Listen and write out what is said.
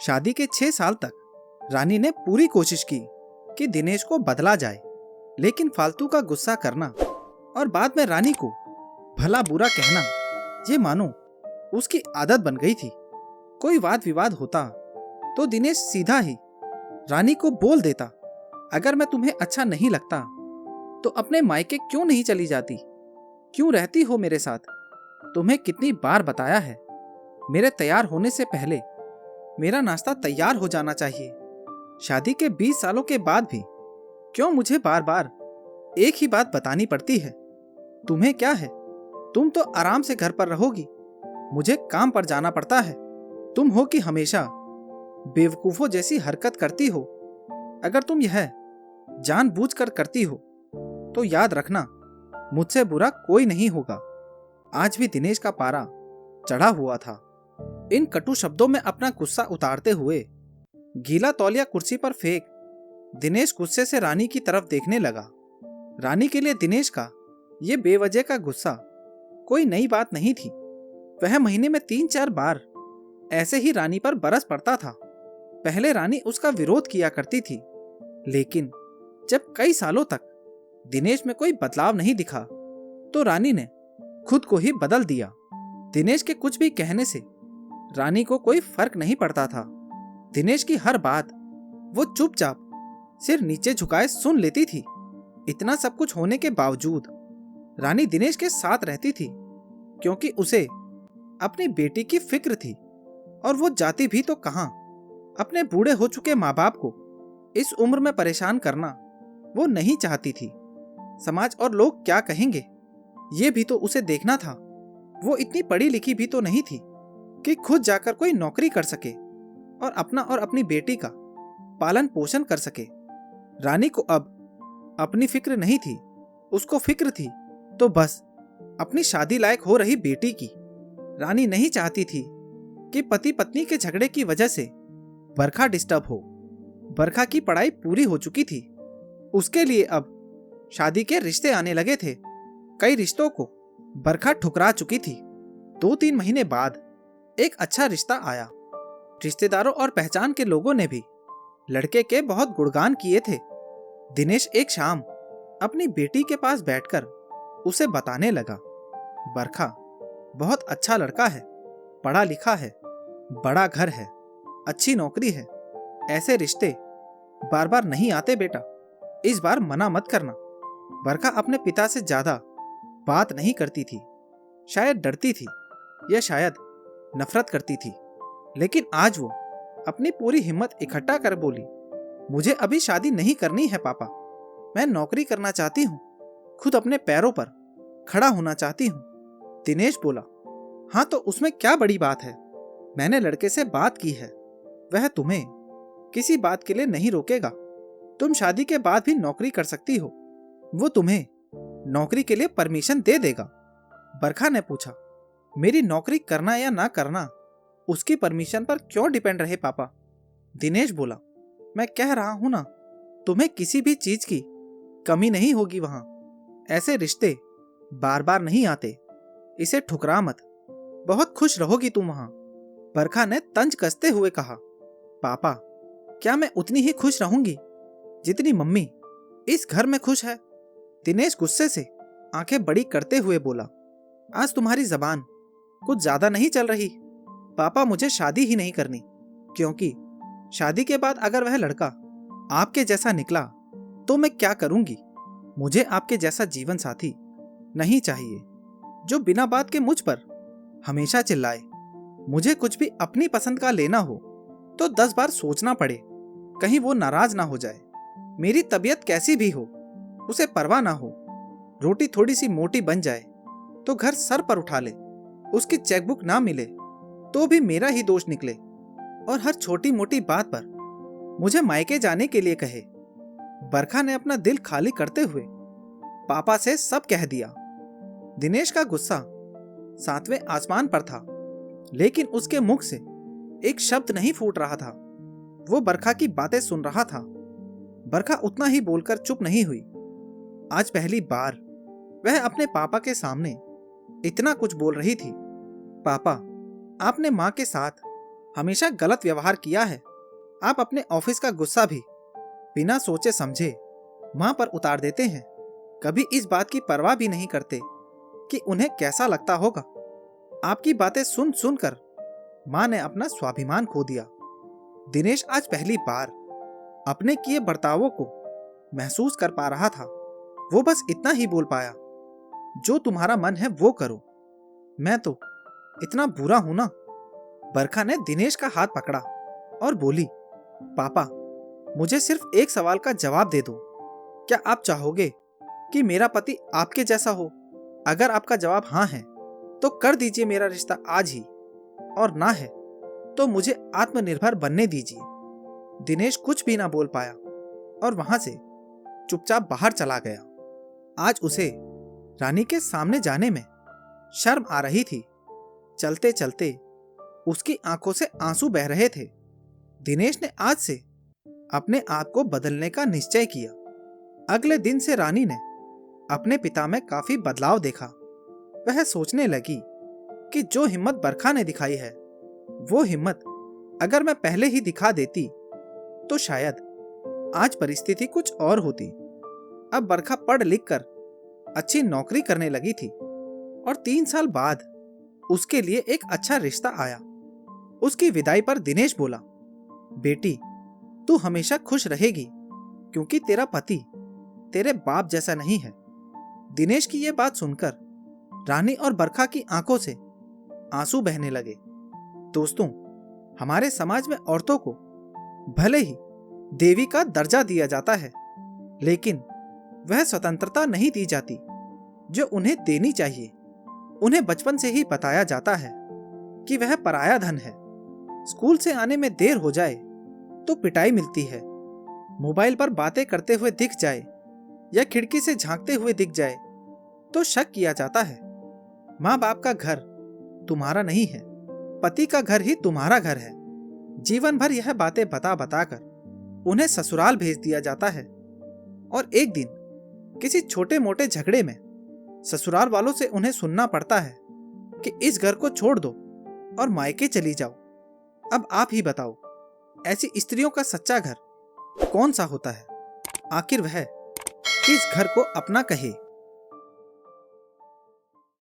शादी के 6 साल तक रानी ने पूरी कोशिश की कि दिनेश को बदला जाए, लेकिन फालतू का गुस्सा करना और बाद में रानी को भला बुरा कहना, ये मानो उसकी आदत बन गई थी। कोई वाद विवाद होता तो दिनेश सीधा ही रानी को बोल देता, अगर मैं तुम्हें अच्छा नहीं लगता तो अपने मायके क्यों नहीं चली जाती, क्यों रहती हो मेरे साथ? तुम्हें कितनी बार बताया है, मेरे तैयार होने से पहले मेरा नाश्ता तैयार हो जाना चाहिए। शादी के 20 सालों के बाद भी क्यों मुझे बार बार एक ही बात बतानी पड़ती है? तुम्हें क्या है, तुम तो आराम से घर पर रहोगी, मुझे काम पर जाना पड़ता है। तुम हो कि हमेशा बेवकूफों जैसी हरकत करती हो। अगर तुम यह जानबूझकर करती हो तो याद रखना, मुझसे बुरा कोई नहीं होगा। आज भी दिनेश का पारा चढ़ा हुआ था। इन कटु शब्दों में अपना गुस्सा उतारते हुए गीला तौलिया कुर्सी पर फेंक दिनेश गुस्से से रानी की तरफ देखने लगा। रानी के लिए दिनेश का ये बेवजह का गुस्सा कोई नई बात नहीं थी। वह महीने में 3-4 बार ऐसे ही रानी पर बरस पड़ता था। पहले रानी उसका विरोध किया करती थी, लेकिन जब कई सालों तक दिनेश में कोई बदलाव नहीं दिखा तो रानी ने खुद को ही बदल दिया। दिनेश के कुछ भी कहने से रानी को कोई फर्क नहीं पड़ता था। दिनेश की हर बात वो चुपचाप सिर नीचे झुकाए सुन लेती थी। इतना सब कुछ होने के बावजूद रानी दिनेश के साथ रहती थी, क्योंकि उसे अपनी बेटी की फिक्र थी। और वो जाती भी तो कहां, अपने बूढ़े हो चुके माँ बाप को इस उम्र में परेशान करना वो नहीं चाहती थी। समाज और लोग क्या कहेंगे, ये भी तो उसे देखना था। वो इतनी पढ़ी लिखी भी तो नहीं थी कि खुद जाकर कोई नौकरी कर सके और अपना और अपनी बेटी का पालन पोषण कर सके। रानी को अब अपनी फिक्र नहीं थी, उसको फिक्र थी तो बस अपनी शादी लायक हो रही बेटी की। रानी नहीं चाहती थी कि पति पत्नी के झगड़े की वजह से बरखा डिस्टर्ब हो। बरखा की पढ़ाई पूरी हो चुकी थी, उसके लिए अब शादी के रिश्ते आने लगे थे। कई रिश्तों को बरखा ठुकरा चुकी थी। 2-3 महीने बाद एक अच्छा रिश्ता आया। रिश्तेदारों और पहचान के लोगों ने भी लड़के के बहुत गुणगान किए थे। दिनेश एक शाम अपनी बेटी के पास बैठकर उसे बताने लगा, बरखा बहुत अच्छा लड़का है, पढ़ा लिखा है, बड़ा घर है, अच्छी नौकरी है। ऐसे रिश्ते बार बार नहीं आते बेटा, इस बार मना मत करना। बरखा अपने पिता से ज्यादा बात नहीं करती थी। शायद डरती थी या शायद नफरत करती थी, लेकिन आज वो अपनी पूरी हिम्मत इकट्ठा कर बोली, मुझे अभी शादी नहीं करनी है पापा, मैं नौकरी करना चाहती हूँ, खुद अपने पैरों पर खड़ा होना चाहती हूँ। दिनेश बोला, हाँ तो उसमें क्या बड़ी बात है, मैंने लड़के से बात की है, वह तुम्हें किसी बात के लिए नहीं रोकेगा। तुम शादी के बाद भी नौकरी कर सकती हो, वो तुम्हें नौकरी के लिए परमिशन दे देगा। बरखा ने पूछा, मेरी नौकरी करना या ना करना उसकी परमिशन पर क्यों डिपेंड रहे पापा? दिनेश बोला, मैं कह रहा हूं ना, तुम्हें किसी भी चीज की कमी नहीं होगी वहां। ऐसे रिश्ते बार बार नहीं आते, इसे ठुकरा मत, बहुत खुश रहोगी तुम वहां। बरखा ने तंज कसते हुए कहा, पापा क्या मैं उतनी ही खुश रहूंगी जितनी मम्मी इस घर में खुश है? दिनेश गुस्से से आंखें बड़ी करते हुए बोला, आज तुम्हारी जबान कुछ ज्यादा नहीं चल रही? पापा मुझे शादी ही नहीं करनी, क्योंकि शादी के बाद अगर वह लड़का आपके जैसा निकला तो मैं क्या करूंगी? मुझे आपके जैसा जीवन साथी नहीं चाहिए जो बिना बात के मुझ पर हमेशा चिल्लाए। मुझे कुछ भी अपनी पसंद का लेना हो तो 10 बार सोचना पड़े, कहीं वो नाराज ना हो जाए। मेरी तबीयत कैसी भी हो उसे परवाह ना हो, रोटी थोड़ी सी मोटी बन जाए तो घर सर पर उठा ले, उसकी चेकबुक ना मिले तो भी मेरा ही दोष निकले, और हर छोटी मोटी बात पर मुझे मायके जाने के लिए कहे। बरखा ने अपना दिल खाली करते हुए पापा से सब कह दिया। दिनेश का गुस्सा 7वें आसमान पर था, लेकिन उसके मुख से एक शब्द नहीं फूट रहा था। वो बरखा की बातें सुन रहा था। बरखा उतना ही बोलकर चुप नहीं हुई। आज पहली बार वह अपने पापा के सामने इतना कुछ बोल रही थी। पापा, आपने माँ के साथ हमेशा गलत व्यवहार किया है। आप अपने ऑफिस का गुस्सा भी बिना सोचे समझे माँ पर उतार देते हैं। कभी इस बात की परवाह भी नहीं करते कि उन्हें कैसा लगता होगा। आपकी बातें सुन सुनकर माँ ने अपना स्वाभिमान खो दिया। दिनेश आज पहली बार अपने किए बर्तावों को महसूस कर पा रहा था। वो बस इतना ही बोल पाया, जो तुम्हारा मन है वो करो, मैं तो इतना बुरा हूं ना। बरखा ने दिनेश का हाथ पकड़ा और बोली, पापा, मुझे सिर्फ एक सवाल का जवाब दे दो। क्या आप चाहोगे कि मेरा पति आपके जैसा हो? अगर आपका जवाब हाँ है तो कर दीजिए मेरा रिश्ता आज ही, और ना है तो मुझे आत्मनिर्भर बनने दीजिए। दिनेश कुछ भी ना बोल पाया और वहां से चुपचाप बाहर चला गया। आज उसे रानी के सामने जाने में शर्म आ रही थी। चलते चलते उसकी आंखों से आंसू बह रहे थे। दिनेश ने आज से अपने आप को बदलने का निश्चय किया। अगले दिन से रानी ने अपने पिता में काफी बदलाव देखा। वह सोचने लगी कि जो हिम्मत बरखा ने दिखाई है, वो हिम्मत अगर मैं पहले ही दिखा देती तो शायद आज परिस्थिति कुछ और होती। अब बरखा पढ़ लिख कर अच्छी नौकरी करने लगी थी और 3 साल बाद उसके लिए एक अच्छा रिश्ता आया। उसकी विदाई पर दिनेश बोला, बेटी, तू हमेशा खुश रहेगी क्योंकि तेरा पति तेरे बाप जैसा नहीं है। दिनेश की यह बात सुनकर रानी और बरखा की आंखों से आंसू बहने लगे। दोस्तों, हमारे समाज में औरतों को भले ही देवी का दर्जा दिया जाता है, लेकिन वह स्वतंत्रता नहीं दी जाती जो उन्हें देनी चाहिए। उन्हें बचपन से ही बताया जाता है कि वह पराया धन है। स्कूल से आने में देर हो जाए तो पिटाई मिलती है। मोबाइल पर बातें करते हुए दिख जाए या खिड़की से झांकते हुए दिख जाए तो शक किया जाता है। माँ बाप का घर तुम्हारा नहीं है, पति का घर ही तुम्हारा घर है। जीवन भर यह बातें बता बताकर उन्हें ससुराल भेज दिया जाता है और एक दिन किसी छोटे मोटे झगड़े में ससुराल वालों से उन्हें सुनना पड़ता है कि इस घर को छोड़ दो और मायके चली जाओ। अब आप ही बताओ, ऐसी स्त्रियों का सच्चा घर कौन सा होता है? आखिर वह किस घर को अपना कहे?